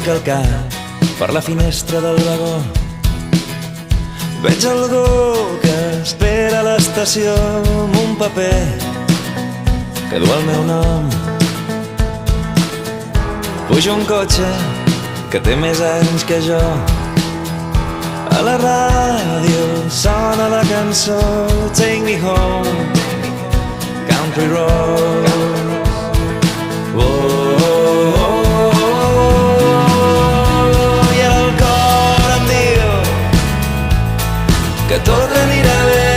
aixeca el cap per la finestra del vagó. Veig algú que espera a l'estació amb un paper que du el meu nom. Puja un cotxe que té més anys que jo. A la ràdio sona la cançó Take Me Home, Country Road. Oh, oh, oh, oh. I ara el cor em diu que tot anirà bé.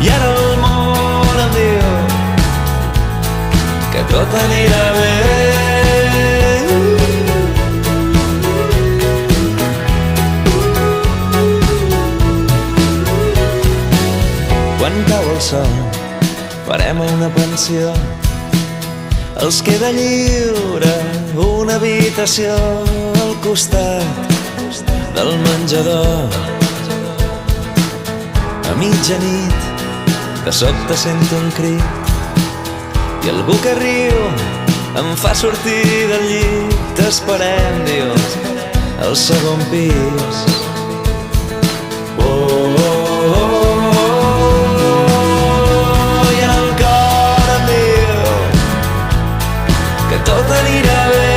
I ara el món em diu que tot anirà bé. Quan cau el sol farem una pensió. Els queda lliure una habitació al costat del menjador. A mitjanit de sobte sento un crit i algú que riu em fa sortir del llit. T'esperem, diu, al segon pis. Oh, oh, oh. Tot anirà bé.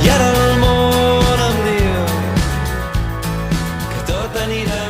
I ara el món em diu que tot anirà bé.